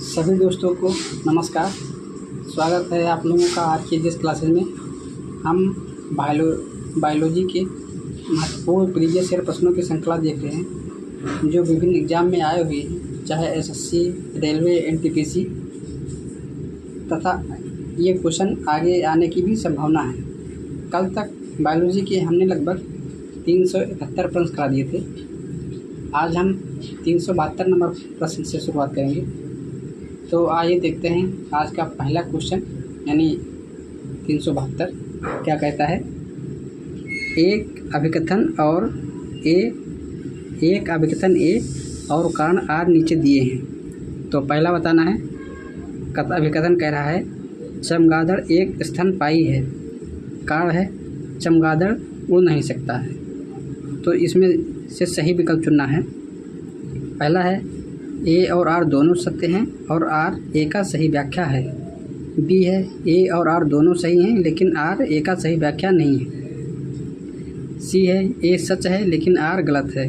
सभी दोस्तों को नमस्कार। स्वागत है आप लोगों का आज की जिस क्लासेज में हम बायोलॉजी के महत्वपूर्ण प्रीवियस ईयर प्रश्नों की श्रृंखला देख रहे हैं जो विभिन्न एग्जाम में आए हुए हैं, चाहे एसएससी, रेलवे, एनटीपीसी तथा ये क्वेश्चन आगे आने की भी संभावना है। कल तक बायोलॉजी के हमने लगभग 371 प्रश्न करा दिए थे। आज हम 372 नंबर प्रश्न से शुरुआत करेंगे। तो आइए देखते हैं आज का पहला क्वेश्चन यानी 372 क्या कहता है। एक अभिकथन ए और कारण आर नीचे दिए हैं। तो पहला बताना है। अभिकथन कह रहा है चमगादड़ एक स्तनपायी है। कारण है चमगादड़ उड़ नहीं सकता है। तो इसमें से सही विकल्प चुनना है। पहला है ए और आर दोनों सत्य हैं और आर ए का सही व्याख्या है। बी है ए और आर दोनों सही हैं लेकिन आर ए का सही व्याख्या नहीं है। सी है ए सच है लेकिन आर गलत है।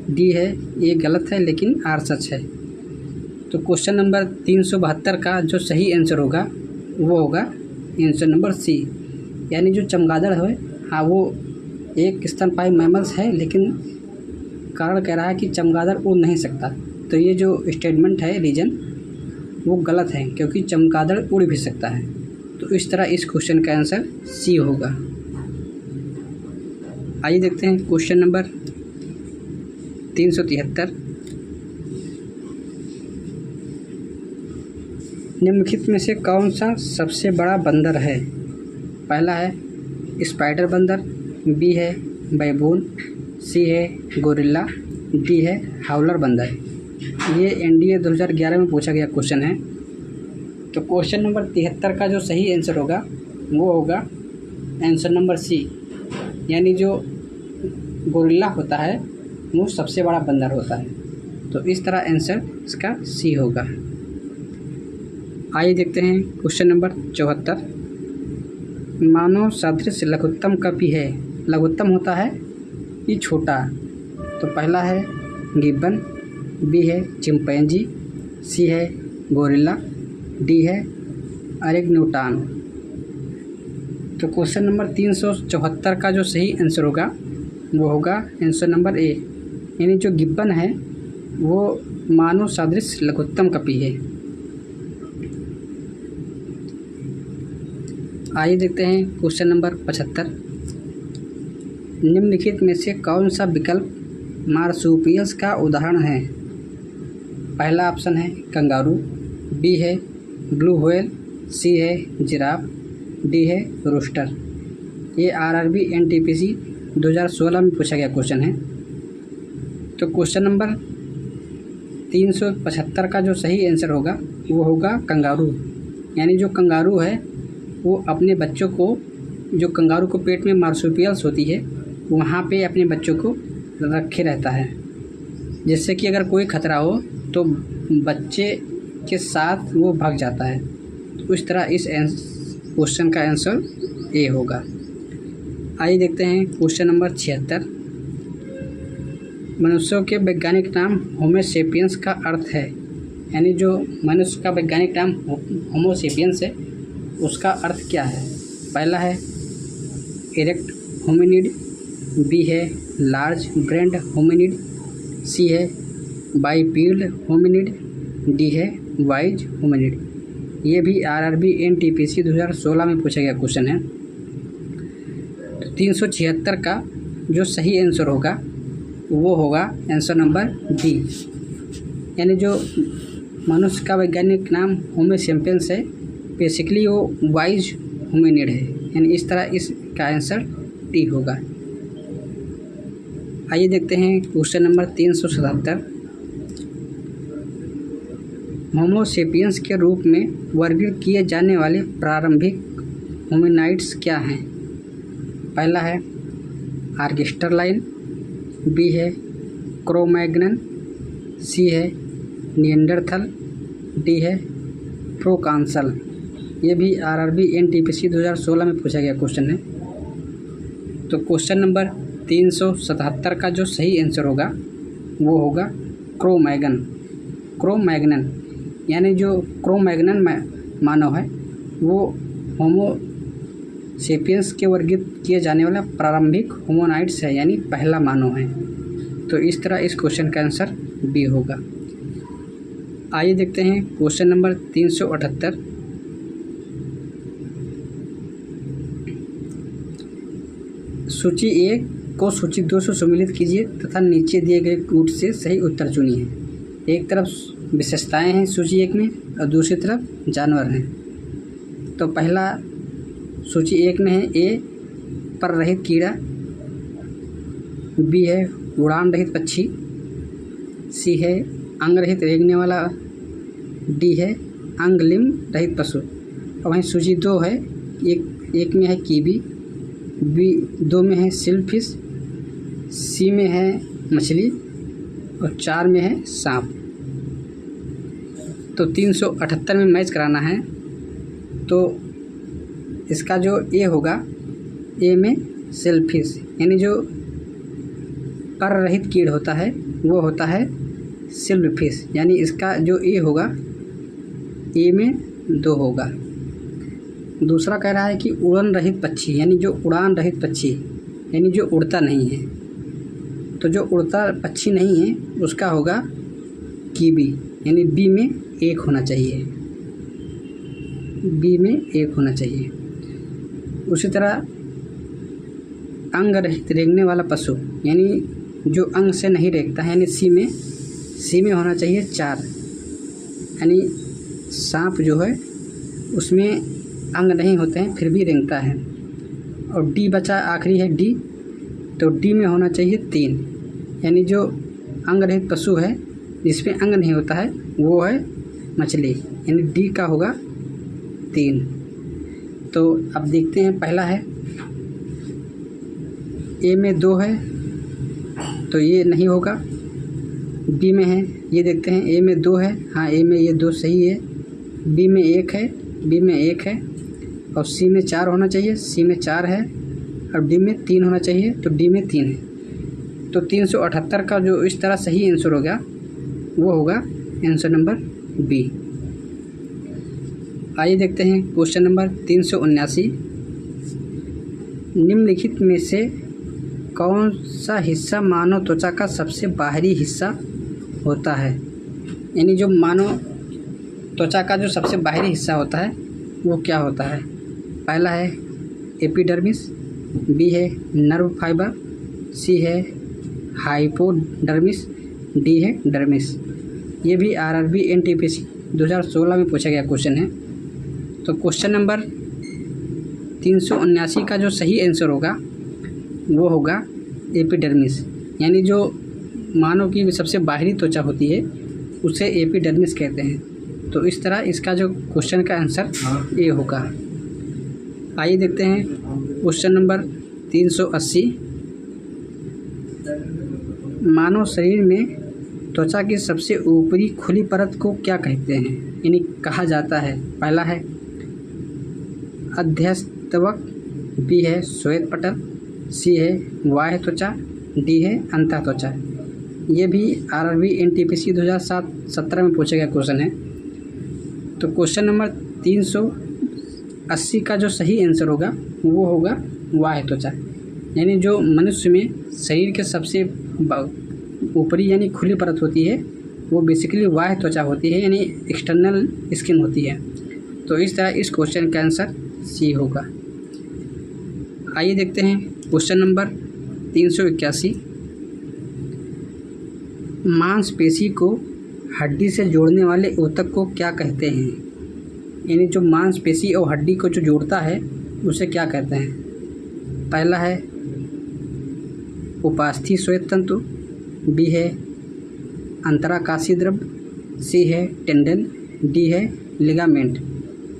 डी है ए गलत है लेकिन आर सच है। तो क्वेश्चन नंबर 372 का जो सही आंसर होगा वो होगा आंसर नंबर सी, यानी जो चमगादड़ है हाँ वो एक स्तनपायी मैमल्स है लेकिन कारण कह रहा है कि चमगादड़ उड़ नहीं सकता। तो ये जो स्टेटमेंट है रीजन वो गलत है क्योंकि चमगादड़ उड़ भी सकता है। तो इस तरह इस क्वेश्चन का आंसर सी होगा। आइए देखते हैं क्वेश्चन नंबर 373। निम्नलिखित में से कौन सा सबसे बड़ा बंदर है। पहला है स्पाइडर बंदर, बी है बैबून, सी है गोरिल्ला, डी है हाउलर बंदर। ये एनडीए 2011 में पूछा गया क्वेश्चन है। तो क्वेश्चन नंबर 73 का जो सही आंसर होगा वो होगा आंसर नंबर सी, यानी जो गोरिल्ला होता है वो सबसे बड़ा बंदर होता है। तो इस तरह आंसर इसका सी होगा। आइए देखते हैं क्वेश्चन नंबर 74। मानव सदृश लघुत्तम कपि है। लघुत्तम होता है ये छोटा। तो पहला है गिब्बन, बी है चिंपैंजी, सी है गोरिल्ला, डी है ओरेंगुटान। तो क्वेश्चन नंबर 374 का जो सही आंसर होगा वो होगा आंसर नंबर ए, यानी जो गिब्बन है वो मानव सदृश लघुत्तम कपि है। आइए देखते हैं क्वेश्चन नंबर 75। निम्नलिखित में से कौन सा विकल्प मार्सुपियल्स का उदाहरण है। पहला ऑप्शन है कंगारू, बी है ब्लू व्हेल, सी है जिराफ, डी है रूस्टर। ये आरआरबी एनटीपीसी 2016 में पूछा गया क्वेश्चन है। तो क्वेश्चन नंबर 375 का जो सही आंसर होगा वो होगा कंगारू, यानी जो कंगारू है वो अपने बच्चों को, जो कंगारू को पेट में मार्सुपियल्स होती है वहाँ पे अपने बच्चों को रखे रहता है, जिससे कि अगर कोई खतरा हो तो बच्चे के साथ वो भाग जाता है। तो इस तरह इस क्वेश्चन का आंसर ए होगा। आइए देखते हैं क्वेश्चन नंबर 76। मनुष्यों के वैज्ञानिक नाम होमो सेपियंस का अर्थ है, यानी जो मनुष्य का वैज्ञानिक नाम होमो सेपियंस है उसका अर्थ क्या है। पहला है इरेक्ट होमिनिड, बी है लार्ज ब्रेन्ड होमिनिड, सी है बाइपीड होमिनिड, डी है वाइज होमिनिड। ये भी आरआरबी एनटीपीसी 2016 में पूछा गया क्वेश्चन है। तो 376 का जो सही आंसर होगा वो होगा आंसर नंबर डी, यानी जो मनुष्य का वैज्ञानिक नाम होमो सेपियंस है बेसिकली वो वाइज होमिनिड है, यानी इस तरह इसका आंसर डी होगा। आइए देखते हैं क्वेश्चन नंबर 377। होमो सेपियंस के रूप में वर्गीकृत किए जाने वाले प्रारंभिक होमिनाइड्स क्या हैं। पहला है आर्गेस्टरलाइन, बी है क्रोमैग्नन, सी है निएंडरथल, डी है प्रोकांसल। ये भी आरआरबी एनटीपीसी 2016 में पूछा गया क्वेश्चन है। तो क्वेश्चन नंबर 377 का जो सही आंसर होगा वो होगा क्रोमैग्नन, यानी जो क्रो-मैग्नन मानव है वो होमो सेपियंस के वर्गित किए जाने वाला प्रारंभिक होमोनाइड्स है, यानी पहला मानव है। तो इस तरह इस क्वेश्चन का आंसर बी होगा। आइए देखते हैं क्वेश्चन नंबर 378। सूची 1 को सूची 2 से सम्मिलित कीजिए तथा नीचे दिए गए कूट से सही उत्तर चुनिए। एक तरफ विशेषताएं हैं सूची 1 में और दूसरी तरफ जानवर हैं। तो पहला सूची 1 में है ए पर रहित कीड़ा, बी है उड़ान रहित पक्षी, सी है अंग रहित रेंगने वाला, डी है अंग लिम्ब रहित पशु। और वहीं सूची 2 है, एक में है कीवी, बी 2 में है सिल्फिश, सी में है मछली और 4 में है सांप। तो 378 में मैच कराना है तो इसका जो ए होगा, ए में सेलफिश यानी जो पर रहित कीड़ होता है वो होता है सिल्वरफिश, यानी इसका जो ए होगा ए में 2 होगा। दूसरा कह रहा है कि उड़न रहित पक्षी, यानी जो उड़ान रहित पक्षी यानी जो उड़ता नहीं है, तो जो उड़ता पक्षी नहीं है उसका होगा कीवी, यानी बी में 1 होना चाहिए, बी में 1 होना चाहिए। उसी तरह अंग रहित रेंगने वाला पशु यानी जो अंग से नहीं रेंगता है, यानी सी में होना चाहिए 4, यानी सांप जो है उसमें अंग नहीं होते हैं फिर भी रेंगता है। और डी बचा आखिरी है डी, तो डी में होना चाहिए 3, यानी जो अंग रहित पशु है जिसमें अंग नहीं होता है वो है मछली, यानी डी का होगा 3। तो अब देखते हैं, पहला है ए में 2 है तो ये नहीं होगा, बी में है, ये देखते हैं ए में 2 है, हाँ ए में ये 2 सही है, बी में 1 है, बी में 1 है और सी में 4 होना चाहिए, सी में 4 है और डी में 3 होना चाहिए, तो डी में 3 है। तो 378 का जो इस तरह सही आंसर होगा वो होगा आंसर नंबर बी। आइए देखते हैं क्वेश्चन नंबर 379। निम्नलिखित में से कौन सा हिस्सा मानव त्वचा का सबसे बाहरी हिस्सा होता है, यानी जो मानव त्वचा का जो सबसे बाहरी हिस्सा होता है वो क्या होता है। पहला है एपिडर्मिस, बी है नर्व फाइबर, सी है हाइपोडर्मिस, डी है डर्मिस। ये भी आरआरबी एनटीपीसी 2016 में पूछा गया क्वेश्चन है। तो क्वेश्चन नंबर 379 का जो सही आंसर होगा वो होगा एपिडर्मिस, यानी जो मानव की सबसे बाहरी त्वचा होती है उसे एपिडर्मिस कहते हैं। तो इस तरह इसका जो क्वेश्चन का आंसर ए होगा। आइए देखते हैं क्वेश्चन नंबर 380। मानव शरीर में त्वचा की सबसे ऊपरी खुली परत को क्या कहते हैं, यानी कहा जाता है। पहला है अध्यस्तवक, बी है श्वेत पटल, सी है बाह्य त्वचा, डी है अंतः त्वचा। ये भी आरआरबी एनटीपीसी 2017 में पूछा गया क्वेश्चन है। तो क्वेश्चन नंबर 380 का जो सही आंसर होगा वो होगा बाह्य त्वचा, यानी जो मनुष्य में शरीर के सबसे ऊपरी यानी खुली परत होती है वो बेसिकली बाह्य त्वचा होती है, यानी एक्सटर्नल स्किन होती है। तो इस तरह इस क्वेश्चन का आंसर सी होगा। आइए देखते हैं क्वेश्चन नंबर 381। मांसपेशी को हड्डी से जोड़ने वाले ऊतक को क्या कहते हैं, यानी जो मांसपेशी और हड्डी को जो जोड़ता है उसे क्या कहते हैं। पहला है उपास्थि श्वेत तंतु, बी है अंतराकाशी द्रव्य, सी है टेंडन, डी है लिगामेंट।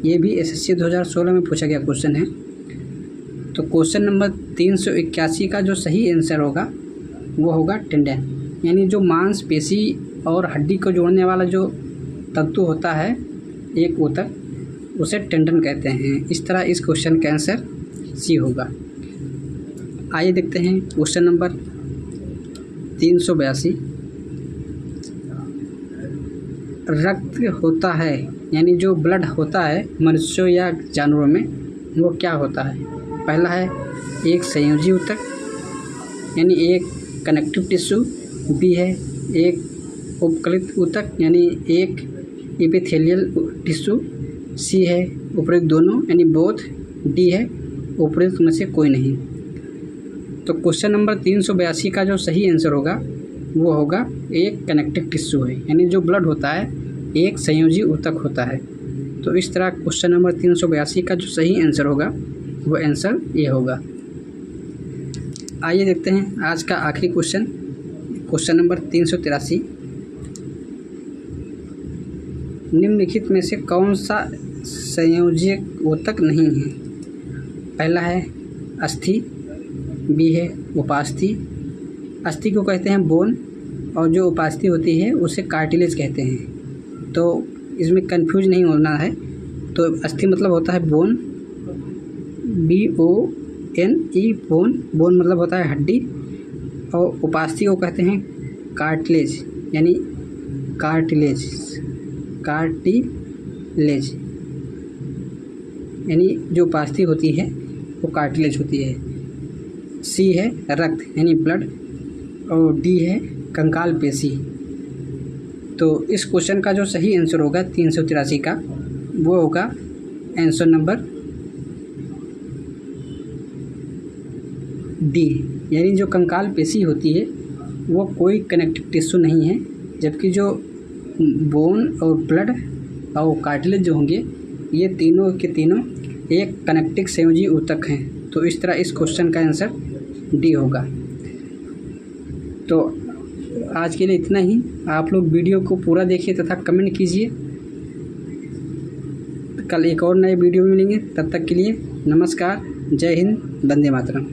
ये भी एसएससी 2016 में पूछा गया क्वेश्चन है। तो क्वेश्चन नंबर 381 का जो सही आंसर होगा वो होगा टेंडन, यानी जो मांसपेशी और हड्डी को जोड़ने वाला जो तंतु होता है एक ऊतक, उसे टेंडन कहते हैं। इस तरह इस क्वेश्चन का आंसर सी होगा। आइए देखते हैं क्वेश्चन नंबर 382। रक्त होता है, यानी जो ब्लड होता है मनुष्यों या जानवरों में, वो क्या होता है? पहला है एक संयोजी ऊतक, यानी एक कनेक्टिव टिश्यू। बी है एक उपकलित ऊतक, यानी एक एपिथेलियल टिश्यू। सी है उपयुक्त दोनों, यानी बोथ। डी है उपयुक्त में से कोई नहीं। तो क्वेश्चन नंबर 382 का जो सही आंसर होगा वो होगा एक कनेक्टिव टिश्यू है, यानी जो ब्लड होता है एक संयोजी ऊतक होता है। तो इस तरह क्वेश्चन नंबर 382 का जो सही आंसर होगा वो आंसर ये होगा। आइए देखते हैं आज का आखिरी क्वेश्चन, क्वेश्चन नंबर 383। निम्नलिखित में से कौन सा संयोजी ऊतक नहीं है? पहला है अस्थि। बी है उपास्थि। अस्थि को कहते हैं बोन, और जो उपास्थि होती है उसे कार्टिलेज कहते हैं। तो इसमें कंफ्यूज नहीं होना है। तो अस्थि मतलब होता है बोन, BONE बोन। बोन मतलब होता है हड्डी। और उपास्थि को कहते हैं कार्टिलेज, यानी कार्टिलेज यानी जो उपास्थि होती है वो कार्टिलेज होती है। सी है रक्त, यानी ब्लड। और डी है कंकाल पेशी। तो इस क्वेश्चन का जो सही आंसर होगा 383 का वो होगा आंसर नंबर डी, यानी जो कंकाल पेशी होती है वो कोई कनेक्टिव टिश्यू नहीं है, जबकि जो बोन और ब्लड और कार्टिलेज जो होंगे ये तीनों के तीनों एक कनेक्टिव संयोजी ऊतक हैं। तो इस तरह इस क्वेश्चन का आंसर डी होगा। तो आज के लिए इतना ही। आप लोग वीडियो को पूरा देखिए तथा कमेंट कीजिए। कल एक और नए वीडियो में मिलेंगे, तब तक के लिए नमस्कार। जय हिंद, वंदे मातरम।